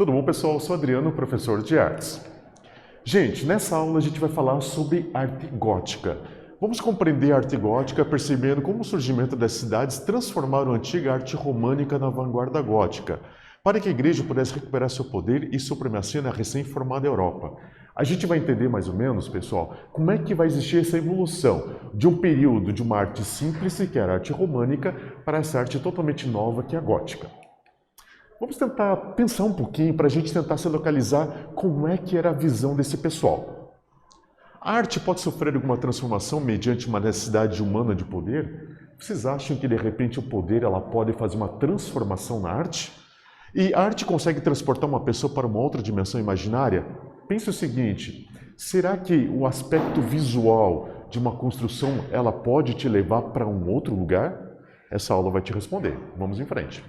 Tudo bom, pessoal? Eu sou Adriano, professor de artes. Gente, nessa aula a gente vai falar sobre arte gótica. Vamos compreender a arte gótica percebendo como o surgimento das cidades transformaram a antiga arte românica na vanguarda gótica, para que a igreja pudesse recuperar seu poder e supremacia na recém-formada Europa. A gente vai entender mais ou menos, pessoal, como é que vai existir essa evolução de um período de uma arte simples, que era a arte românica, para essa arte totalmente nova, que é a gótica. Vamos tentar pensar um pouquinho para a gente tentar se localizar como é que era a visão desse pessoal. A arte pode sofrer alguma transformação mediante uma necessidade humana de poder? Vocês acham que de repente o poder ela pode fazer uma transformação na arte? E a arte consegue transportar uma pessoa para uma outra dimensão imaginária? Pense o seguinte, será que o aspecto visual de uma construção ela pode te levar para um outro lugar? Essa aula vai te responder. Vamos em frente.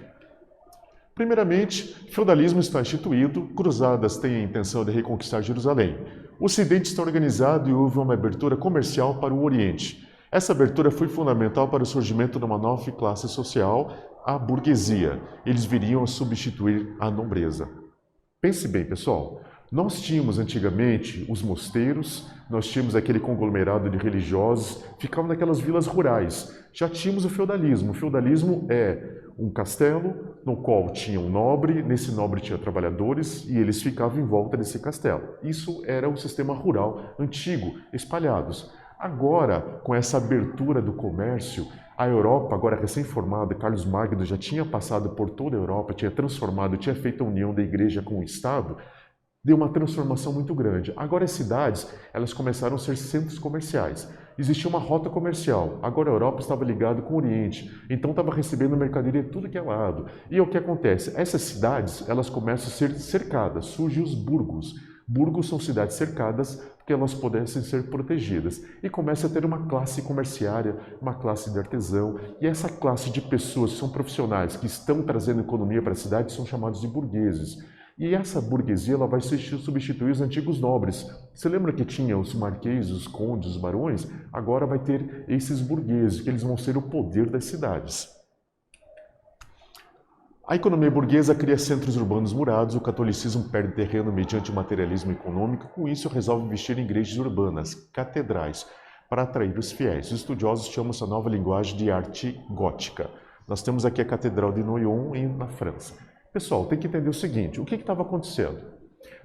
Primeiramente, feudalismo está instituído, cruzadas têm a intenção de reconquistar Jerusalém. O Ocidente está organizado e houve uma abertura comercial para o Oriente. Essa abertura foi fundamental para o surgimento de uma nova classe social, a burguesia. Eles viriam a substituir a nobreza. Pense bem, pessoal. Nós tínhamos antigamente os mosteiros, nós tínhamos aquele conglomerado de religiosos, ficavam naquelas vilas rurais. Já tínhamos o feudalismo. O feudalismo é um castelo no qual tinha um nobre, nesse nobre tinha trabalhadores e eles ficavam em volta desse castelo. Isso era o sistema rural antigo, espalhados. Agora, com essa abertura do comércio, a Europa, agora recém-formada, Carlos Magno já tinha passado por toda a Europa, tinha transformado, tinha feito a união da igreja com o Estado, deu uma transformação muito grande. Agora as cidades, elas começaram a ser centros comerciais. Existia uma rota comercial. Agora a Europa estava ligada com o Oriente. Então estava recebendo mercadoria de tudo que é lado. E o que acontece? Essas cidades, elas começam a ser cercadas. Surgem os burgos. Burgos são cidades cercadas porque elas pudessem ser protegidas. E começa a ter uma classe comerciária, uma classe de artesão. E essa classe de pessoas que são profissionais, que estão trazendo economia para a cidade, são chamados de burgueses. E essa burguesia ela vai substituir os antigos nobres. Você lembra que tinha os marqueses, os condes, os barões? Agora vai ter esses burgueses, que eles vão ser o poder das cidades. A economia burguesa cria centros urbanos murados, o catolicismo perde terreno mediante o materialismo econômico, com isso resolve investir em igrejas urbanas, catedrais, para atrair os fiéis. Os estudiosos chamam essa nova linguagem de arte gótica. Nós temos aqui a Catedral de Noyon, na França. Pessoal, tem que entender o seguinte, o que estava acontecendo?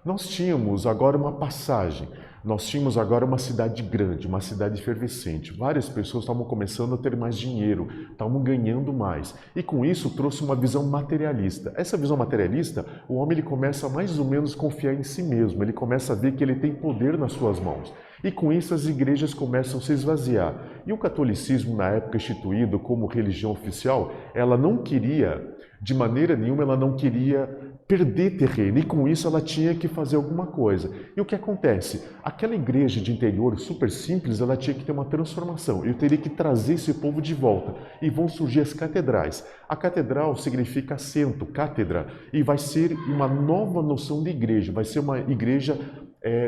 Nós tínhamos agora uma passagem, nós tínhamos agora uma cidade grande, uma cidade efervescente. Várias pessoas estavam começando a ter mais dinheiro, estavam ganhando mais. E com isso trouxe uma visão materialista. Essa visão materialista, o homem ele começa a mais ou menos confiar em si mesmo, ele começa a ver que ele tem poder nas suas mãos. E com isso as igrejas começam a se esvaziar. E o catolicismo, na época instituído como religião oficial, ela não queria, de maneira nenhuma, ela não queria perder terreno. E com isso ela tinha que fazer alguma coisa. E o que acontece? Aquela igreja de interior super simples, ela tinha que ter uma transformação. Eu teria que trazer esse povo de volta. E vão surgir as catedrais. A catedral significa assento, cátedra. E vai ser uma nova noção de igreja. Vai ser uma igreja,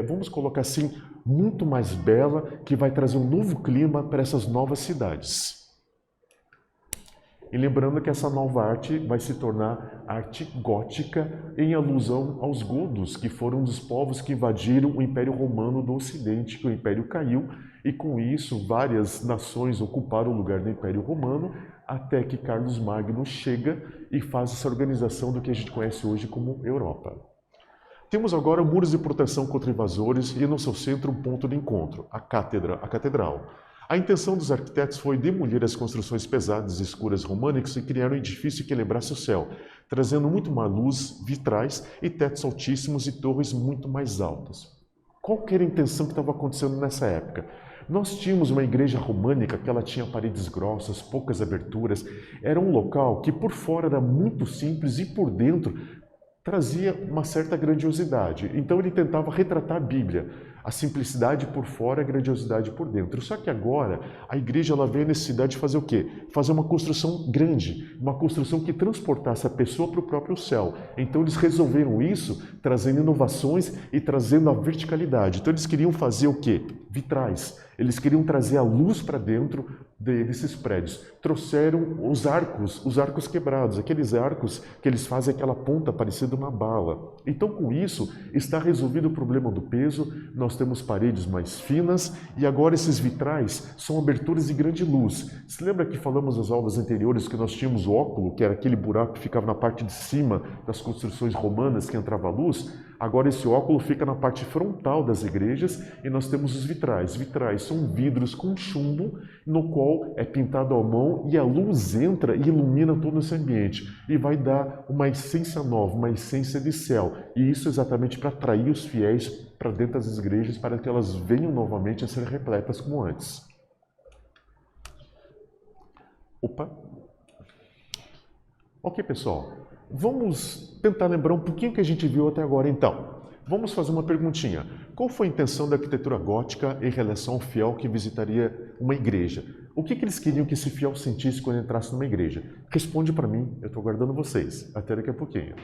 vamos colocar assim, muito mais bela, que vai trazer um novo clima para essas novas cidades. E lembrando que essa nova arte vai se tornar arte gótica em alusão aos godos, que foram um dos povos que invadiram o Império Romano do Ocidente, que o Império caiu, e com isso várias nações ocuparam o lugar do Império Romano, até que Carlos Magno chega e faz essa organização do que a gente conhece hoje como Europa. Temos agora muros de proteção contra invasores e no seu centro um ponto de encontro, a catedral. A intenção dos arquitetos foi demolir as construções pesadas e escuras românicas e criar um edifício que lembrasse o céu, trazendo muito mais luz, vitrais e tetos altíssimos e torres muito mais altas. Qual que era a intenção que estava acontecendo nessa época? Nós tínhamos uma igreja românica que ela tinha paredes grossas, poucas aberturas, era um local que por fora era muito simples e por dentro trazia uma certa grandiosidade. Então ele tentava retratar a Bíblia. A simplicidade por fora, a grandiosidade por dentro. Só que agora a igreja ela vê a necessidade de fazer o quê? Fazer uma construção grande, uma construção que transportasse a pessoa para o próprio céu. Então eles resolveram isso trazendo inovações e trazendo a verticalidade. Então eles queriam fazer o quê? Vitrais. Eles queriam trazer a luz para dentro desses prédios. Trouxeram os arcos quebrados, aqueles arcos que eles fazem aquela ponta parecida uma bala. Então, com isso, está resolvido o problema do peso, nós temos paredes mais finas e agora esses vitrais são aberturas de grande luz. Se lembra que falamos nas aulas anteriores que nós tínhamos o óculo, que era aquele buraco que ficava na parte de cima das construções romanas que entrava a luz? Agora esse óculo fica na parte frontal das igrejas e nós temos os vitrais. Vitrais são vidros com chumbo no qual é pintado à mão e a luz entra e ilumina todo esse ambiente e vai dar uma essência nova, uma essência de céu. E isso exatamente para atrair os fiéis para dentro das igrejas para que elas venham novamente a ser repletas como antes. Opa! Ok, pessoal. Vamos tentar lembrar um pouquinho que a gente viu até agora, então. Vamos fazer uma perguntinha. Qual foi a intenção da arquitetura gótica em relação ao fiel que visitaria uma igreja? O que eles queriam que esse fiel sentisse quando entrasse numa igreja? Responde para mim, eu estou aguardando vocês. Até daqui a pouquinho.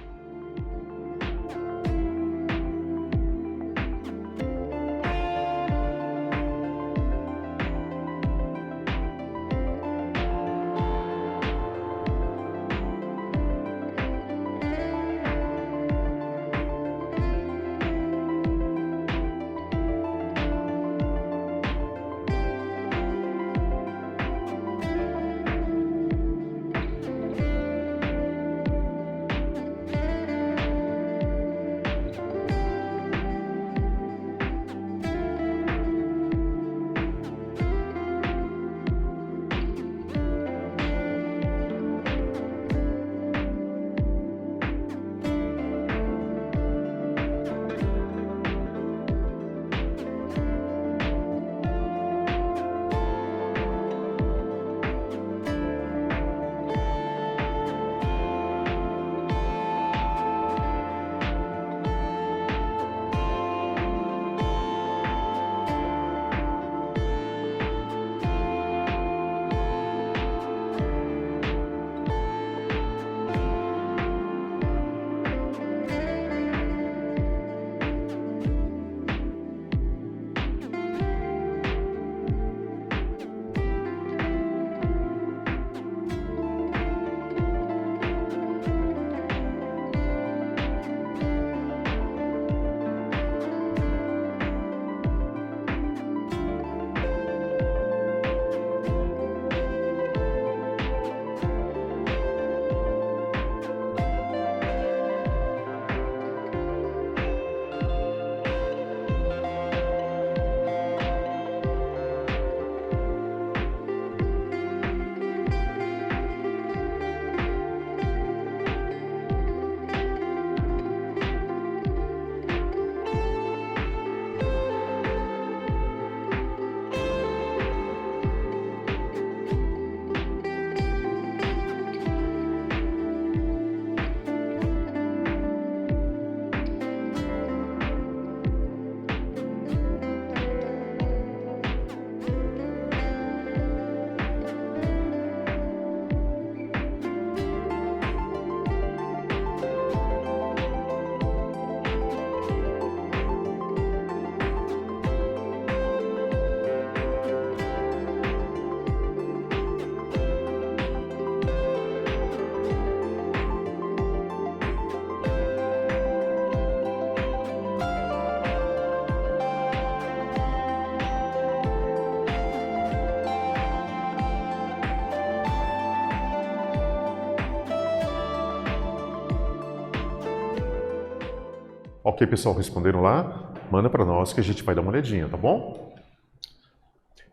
Ok, pessoal, responderam lá? Manda para nós que a gente vai dar uma olhadinha, tá bom?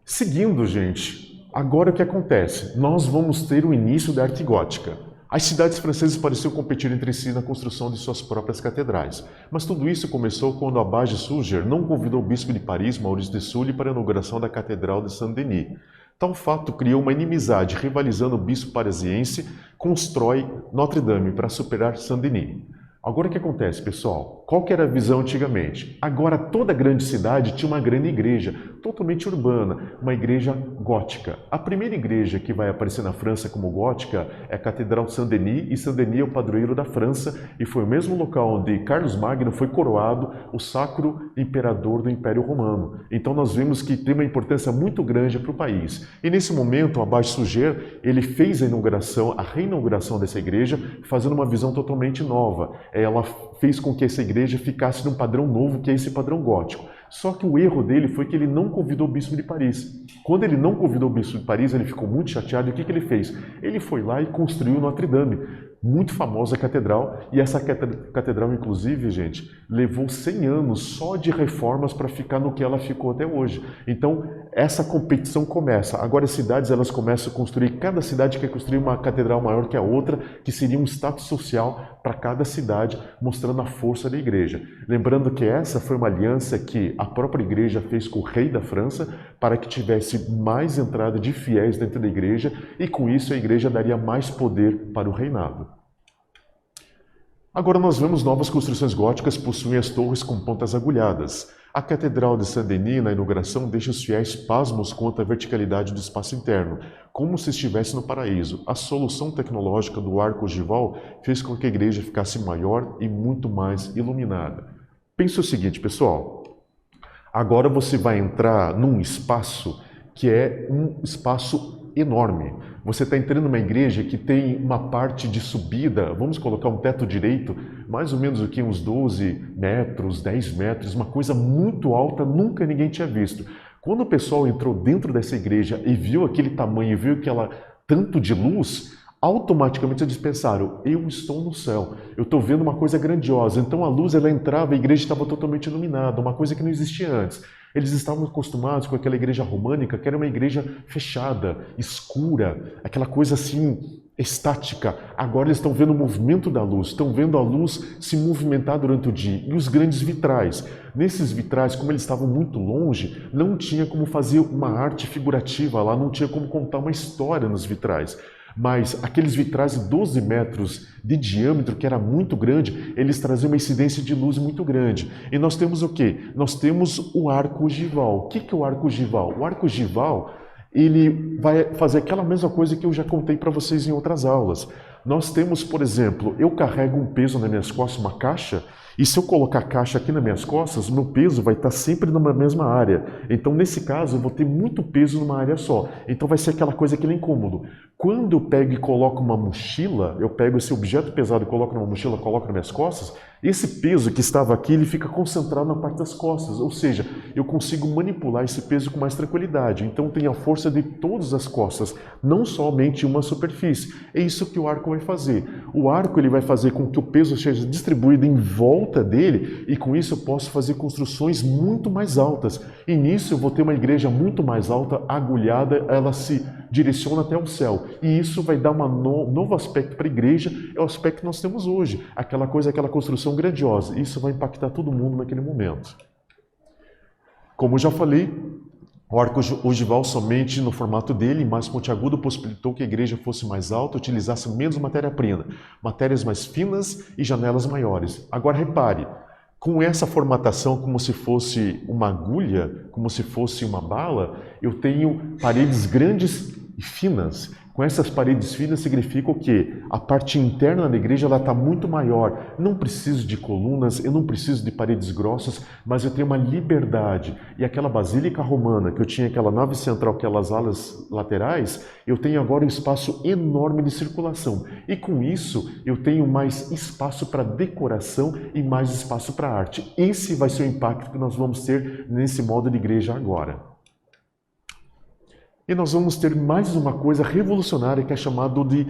Seguindo, gente, agora o que acontece? Nós vamos ter o início da arte gótica. As cidades francesas pareciam competir entre si na construção de suas próprias catedrais. Mas tudo isso começou quando Abade Suger não convidou o bispo de Paris, Maurice de Sully, para a inauguração da Catedral de Saint-Denis. Tal fato criou uma inimizade, rivalizando o bispo parisiense constrói Notre-Dame para superar Saint-Denis. Agora o que acontece, pessoal? Qual que era a visão antigamente? Agora toda grande cidade tinha uma grande igreja, totalmente urbana, uma igreja gótica. A primeira igreja que vai aparecer na França como gótica é a Catedral Saint-Denis, e Saint-Denis é o padroeiro da França, e foi o mesmo local onde Carlos Magno foi coroado o sacro imperador do Império Romano. Então nós vemos que tem uma importância muito grande para o país. E nesse momento, o Abbé Suger, ele fez a reinauguração dessa igreja, fazendo uma visão totalmente nova. Ela fez com que essa igreja ficasse num padrão novo, que é esse padrão gótico. Só que o erro dele foi que ele não convidou o bispo de Paris. Quando ele não convidou o bispo de Paris, ele ficou muito chateado. E o que ele fez? Ele foi lá e construiu Notre Dame, muito famosa catedral. E essa catedral, inclusive, gente, levou 100 anos só de reformas para ficar no que ela ficou até hoje. Então, essa competição começa. Agora as cidades elas começam a construir, cada cidade quer construir uma catedral maior que a outra, que seria um status social para cada cidade, mostrando a força da igreja. Lembrando que essa foi uma aliança que a própria igreja fez com o rei da França para que tivesse mais entrada de fiéis dentro da igreja e com isso a igreja daria mais poder para o reinado. Agora nós vemos novas construções góticas possuem as torres com pontas agulhadas. A Catedral de Saint-Denis, na inauguração, deixa os fiéis pasmos quanto à verticalidade do espaço interno, como se estivesse no paraíso. A solução tecnológica do arco ogival fez com que a igreja ficasse maior e muito mais iluminada. Pense o seguinte, pessoal. Agora você vai entrar num espaço que é um espaço enorme. Você está entrando numa igreja que tem uma parte de subida, vamos colocar um teto direito, mais ou menos aqui uns 12 metros, 10 metros, uma coisa muito alta, nunca ninguém tinha visto. Quando o pessoal entrou dentro dessa igreja e viu aquele tamanho, viu aquela tanto de luz, automaticamente eles pensaram, eu estou no céu, eu estou vendo uma coisa grandiosa. Então a luz ela entrava, a igreja estava totalmente iluminada, uma coisa que não existia antes. Eles estavam acostumados com aquela igreja românica, que era uma igreja fechada, escura, aquela coisa assim, estática. Agora eles estão vendo o movimento da luz, estão vendo a luz se movimentar durante o dia. E os grandes vitrais. Nesses vitrais, como eles estavam muito longe, não tinha como fazer uma arte figurativa lá, não tinha como contar uma história nos vitrais. Mas aqueles vitrais de 12 metros de diâmetro, que era muito grande, eles traziam uma incidência de luz muito grande. E nós temos o quê? Nós temos o arco ogival. O que é o arco ogival? O arco ogival, ele vai fazer aquela mesma coisa que eu já contei para vocês em outras aulas. Nós temos, por exemplo, eu carrego um peso nas minhas costas, uma caixa, e se eu colocar a caixa aqui nas minhas costas, meu peso vai estar sempre numa mesma área. Então, nesse caso, eu vou ter muito peso numa área só. Então, vai ser aquela coisa, aquele incômodo. Quando eu pego e coloco uma mochila, eu pego esse objeto pesado e coloco numa mochila, coloco nas minhas costas, esse peso que estava aqui, ele fica concentrado na parte das costas. Ou seja, eu consigo manipular esse peso com mais tranquilidade. Então, tem a força de todas as costas, não somente uma superfície. É isso que o arco vai fazer. O arco ele vai fazer com que o peso seja distribuído em volta dele e com isso eu posso fazer construções muito mais altas. E nisso eu vou ter uma igreja muito mais alta, agulhada, ela se direciona até o céu. E isso vai dar um novo aspecto para a igreja, é o aspecto que nós temos hoje. Aquela coisa, aquela construção grandiosa. Isso vai impactar todo mundo naquele momento. Como eu já falei, o arco ogival somente no formato dele, mais pontiagudo, possibilitou que a igreja fosse mais alta, utilizasse menos matéria-prima, matérias mais finas e janelas maiores. Agora repare, com essa formatação como se fosse uma agulha, como se fosse uma bala, eu tenho paredes grandes e finas. Com essas paredes finas significa o quê? A parte interna da igreja está muito maior. Não preciso de colunas, eu não preciso de paredes grossas, mas eu tenho uma liberdade. E aquela basílica romana, que eu tinha aquela nave central, aquelas alas laterais, eu tenho agora um espaço enorme de circulação. E com isso, eu tenho mais espaço para decoração e mais espaço para arte. Esse vai ser o impacto que nós vamos ter nesse modo de igreja agora. E nós vamos ter mais uma coisa revolucionária que é chamado de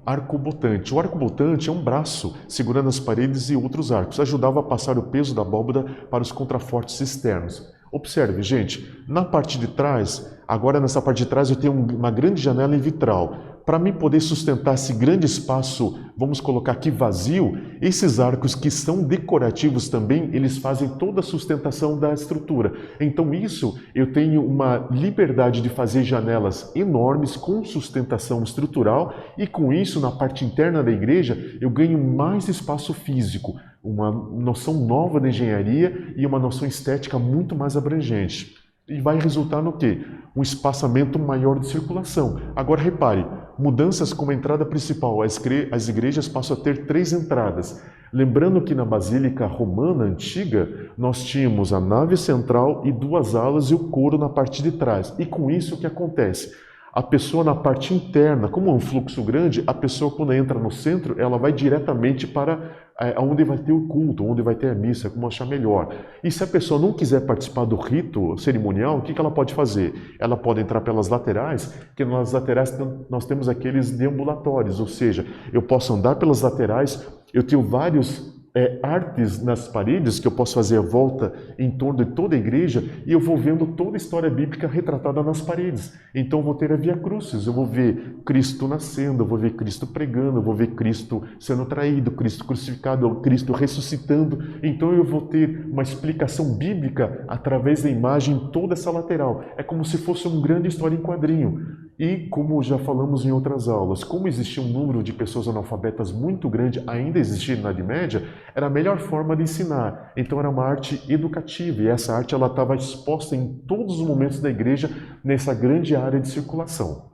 arcobotante. O arcobotante é um braço segurando as paredes e outros arcos. Ajudava a passar o peso da abóbada para os contrafortes externos. Observe, gente, na parte de trás, agora nessa parte de trás eu tenho uma grande janela em vitral. Para mim poder sustentar esse grande espaço, vamos colocar aqui vazio, esses arcos que são decorativos também, eles fazem toda a sustentação da estrutura. Então isso, eu tenho uma liberdade de fazer janelas enormes com sustentação estrutural e com isso, na parte interna da igreja, eu ganho mais espaço físico. uma noção nova de engenharia e uma noção estética muito mais abrangente. E vai resultar no quê? Um espaçamento maior de circulação. Agora repare, mudanças como a entrada principal, as igrejas passam a ter 3 entradas. Lembrando que na Basílica Romana Antiga, nós tínhamos a nave central e 2 alas e o coro na parte de trás. E com isso o que acontece? A pessoa na parte interna, como é um fluxo grande, a pessoa quando entra no centro, ela vai diretamente para onde vai ter o culto, onde vai ter a missa, como achar melhor. E se a pessoa não quiser participar do rito cerimonial, o que ela pode fazer? Ela pode entrar pelas laterais, porque nas laterais nós temos aqueles deambulatórios, ou seja, eu posso andar pelas laterais, eu tenho vários artes nas paredes que eu posso fazer a volta em torno de toda a igreja e eu vou vendo toda a história bíblica retratada nas paredes. Então eu vou ter a Via Crucis, eu vou ver Cristo nascendo, eu vou ver Cristo pregando, eu vou ver Cristo sendo traído, Cristo crucificado, Cristo ressuscitando. Então eu vou ter uma explicação bíblica através da imagem em toda essa lateral. É como se fosse uma grande história em quadrinho. E como já falamos em outras aulas, como existia um número de pessoas analfabetas muito grande, ainda existia na Idade Média, era a melhor forma de ensinar. Então era uma arte educativa e essa arte ela estava exposta em todos os momentos da igreja nessa grande área de circulação.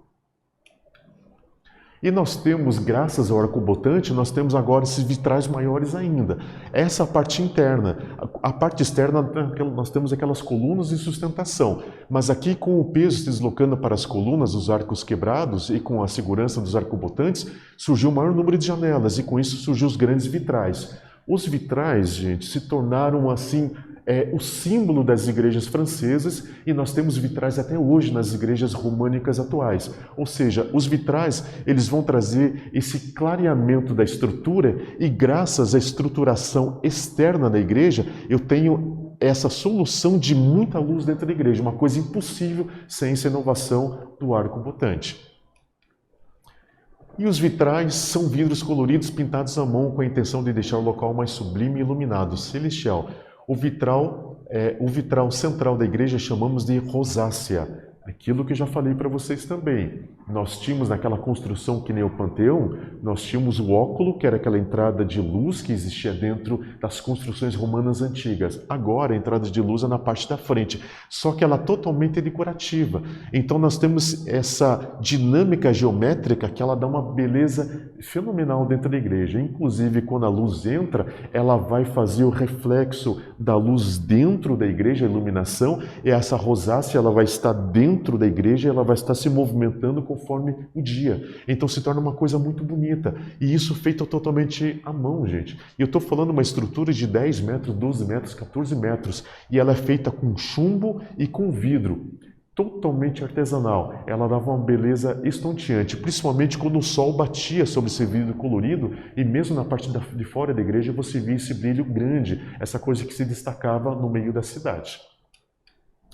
E nós temos, graças ao arcobotante, nós temos agora esses vitrais maiores ainda. Essa é a parte interna. A parte externa, nós temos aquelas colunas de sustentação. Mas aqui, com o peso se deslocando para as colunas, os arcos quebrados, e com a segurança dos arcobotantes, surgiu o maior número de janelas, e com isso surgiu os grandes vitrais. Os vitrais, gente, se tornaram assim o símbolo das igrejas francesas e nós temos vitrais até hoje nas igrejas românicas atuais. Ou seja, os vitrais eles vão trazer esse clareamento da estrutura e graças à estruturação externa da igreja eu tenho essa solução de muita luz dentro da igreja, uma coisa impossível sem essa inovação do arcobotante. E os vitrais são vidros coloridos pintados à mão com a intenção de deixar o local mais sublime e iluminado, celestial. O vitral central da igreja chamamos de rosácea. Aquilo que eu já falei para vocês também. Nós tínhamos naquela construção que nem o Panteão, nós tínhamos o óculo, que era aquela entrada de luz que existia dentro das construções romanas antigas. Agora a entrada de luz é na parte da frente, só que ela é totalmente decorativa. Então nós temos essa dinâmica geométrica que ela dá uma beleza fenomenal dentro da igreja. Inclusive quando a luz entra, ela vai fazer o reflexo da luz dentro da igreja, a iluminação, e essa rosácea ela vai estar dentro da igreja, ela vai estar se movimentando conforme o dia. Então se torna uma coisa muito bonita. E isso feito totalmente à mão, gente. E eu estou falando uma estrutura de 10 metros, 12 metros, 14 metros. E ela é feita com chumbo e com vidro. Totalmente artesanal. Ela dava uma beleza estonteante, principalmente quando o sol batia sobre esse vidro colorido e mesmo na parte de fora da igreja você via esse brilho grande, essa coisa que se destacava no meio da cidade.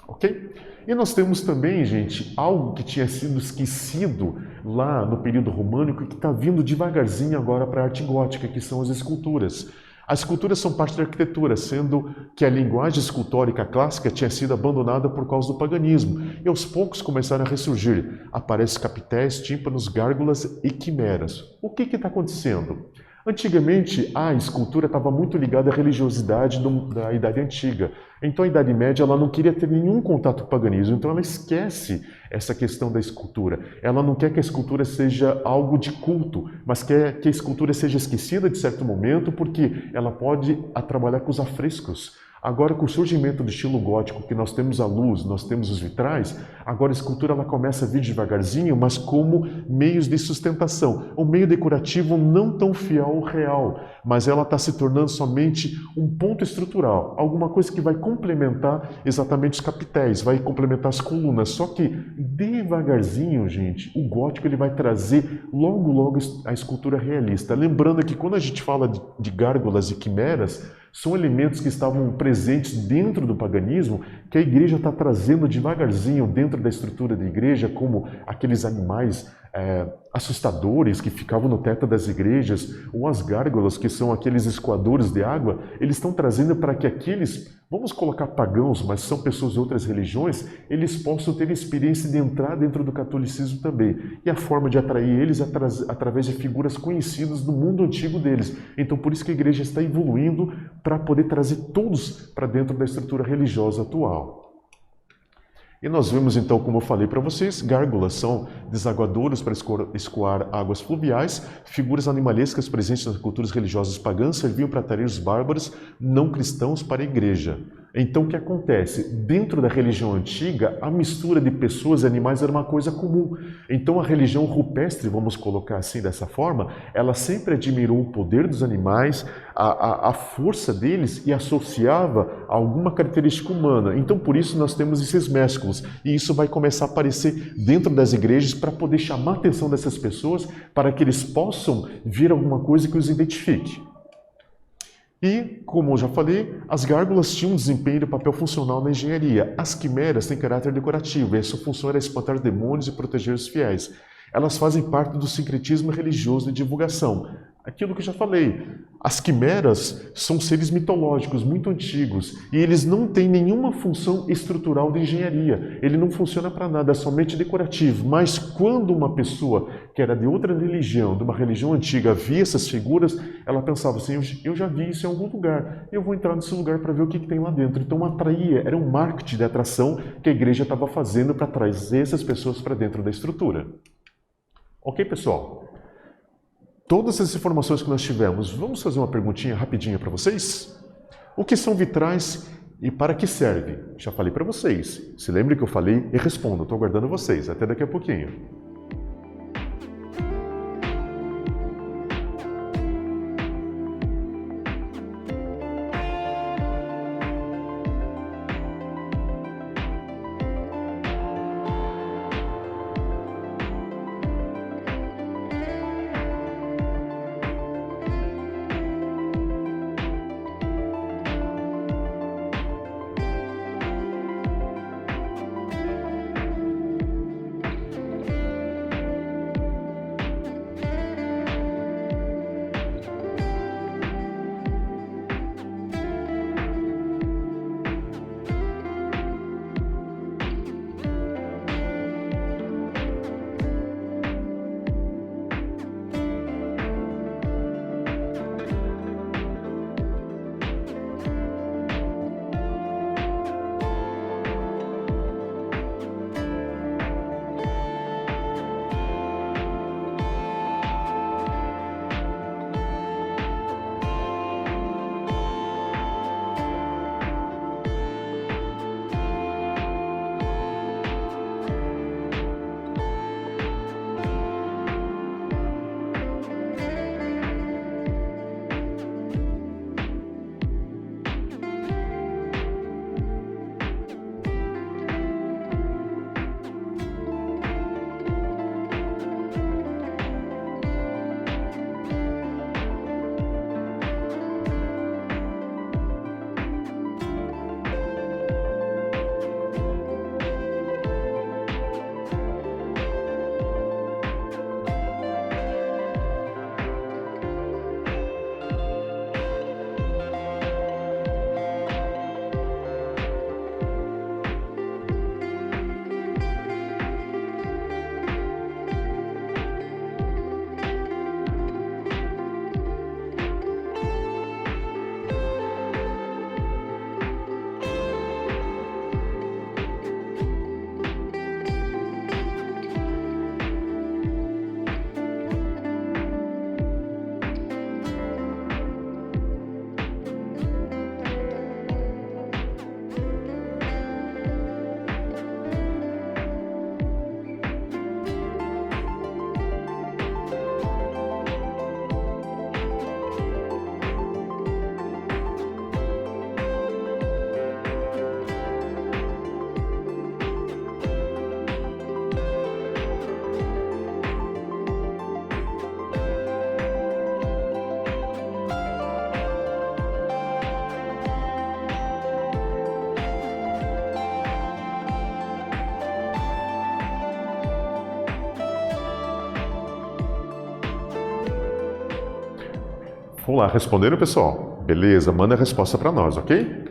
Ok? E nós temos também, gente, algo que tinha sido esquecido lá no período românico e que está vindo devagarzinho agora para a arte gótica, que são as esculturas. As esculturas são parte da arquitetura, sendo que a linguagem escultórica clássica tinha sido abandonada por causa do paganismo. E aos poucos começaram a ressurgir. Aparecem capitéis, tímpanos, gárgulas e quimeras. O que está acontecendo? Antigamente, a escultura estava muito ligada à religiosidade da Idade Antiga. Então, a Idade Média ela não queria ter nenhum contato com o paganismo, então ela esquece essa questão da escultura. Ela não quer que a escultura seja algo de culto, mas quer que a escultura seja esquecida de certo momento, porque ela pode trabalhar com os afrescos. Agora, com o surgimento do estilo gótico, que nós temos a luz, nós temos os vitrais, agora a escultura ela começa a vir devagarzinho, mas como meios de sustentação. Um meio decorativo não tão fiel ao real, mas ela está se tornando somente um ponto estrutural, alguma coisa que vai complementar exatamente os capitéis, vai complementar as colunas. Só que, devagarzinho, gente, o gótico ele vai trazer logo a escultura realista. Lembrando que quando a gente fala de gárgulas e quimeras, são elementos que estavam presentes dentro do paganismo, que a igreja está trazendo devagarzinho dentro da estrutura da igreja, como aqueles animais assustadores que ficavam no teto das igrejas, ou as gárgulas, que são aqueles escoadores de água, eles estão trazendo para que aqueles vamos colocar pagãos, mas são pessoas de outras religiões, eles possam ter experiência de entrar dentro do catolicismo também. E a forma de atrair eles é através de figuras conhecidas do mundo antigo deles. Então, por isso que a igreja está evoluindo para poder trazer todos para dentro da estrutura religiosa atual. E nós vemos então, como eu falei para vocês, gárgulas são desaguadouros para escoar águas fluviais, figuras animalescas presentes nas culturas religiosas pagãs serviam para atrair os bárbaros não cristãos para a igreja. Então o que acontece? Dentro da religião antiga, a mistura de pessoas e animais era uma coisa comum. Então a religião rupestre, vamos colocar assim dessa forma, ela sempre admirou o poder dos animais, a força deles e associava a alguma característica humana. Então por isso nós temos esses mesclos e isso vai começar a aparecer dentro das igrejas para poder chamar a atenção dessas pessoas para que eles possam ver alguma coisa que os identifique. E, como eu já falei, as gárgulas tinham um desempenho e papel funcional na engenharia. As quimeras têm caráter decorativo, e a sua função era espantar demônios e proteger os fiéis. Elas fazem parte do sincretismo religioso de divulgação. Aquilo que eu já falei, as quimeras são seres mitológicos muito antigos e eles não têm nenhuma função estrutural de engenharia. Ele não funciona para nada, é somente decorativo. Mas quando uma pessoa que era de outra religião, de uma religião antiga, via essas figuras, ela pensava assim, eu já vi isso em algum lugar, eu vou entrar nesse lugar para ver o que tem lá dentro. Então atraía, era um marketing de atração que a igreja estava fazendo para trazer essas pessoas para dentro da estrutura. Ok, pessoal? Todas as informações que nós tivemos, vamos fazer uma perguntinha rapidinha para vocês? O que são vitrais e para que serve? Já falei para vocês. Se lembre que eu falei e respondo. Estou aguardando vocês. Até daqui a pouquinho. Vamos lá, responderam, pessoal? Beleza, manda a resposta para nós, ok?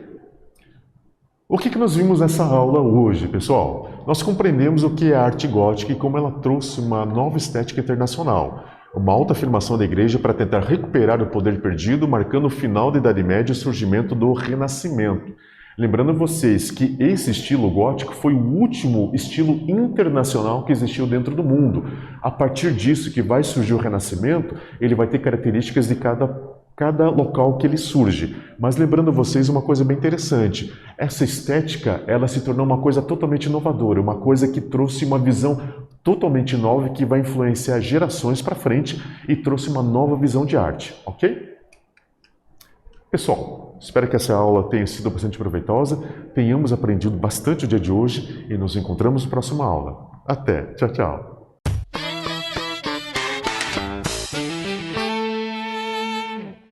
O que nós vimos nessa aula hoje, pessoal? Nós compreendemos o que é a arte gótica e como ela trouxe uma nova estética internacional. Uma alta afirmação da Igreja para tentar recuperar o poder perdido, marcando o final da Idade Média e o surgimento do Renascimento. Lembrando vocês que esse estilo gótico foi o último estilo internacional que existiu dentro do mundo. A partir disso que vai surgir o Renascimento, ele vai ter características de cada local que ele surge. Mas lembrando vocês uma coisa bem interessante, essa estética ela se tornou uma coisa totalmente inovadora, uma coisa que trouxe uma visão totalmente nova que vai influenciar gerações para frente e trouxe uma nova visão de arte, ok? Pessoal, espero que essa aula tenha sido bastante proveitosa, tenhamos aprendido bastante o dia de hoje e nos encontramos na próxima aula. Até, tchau, tchau!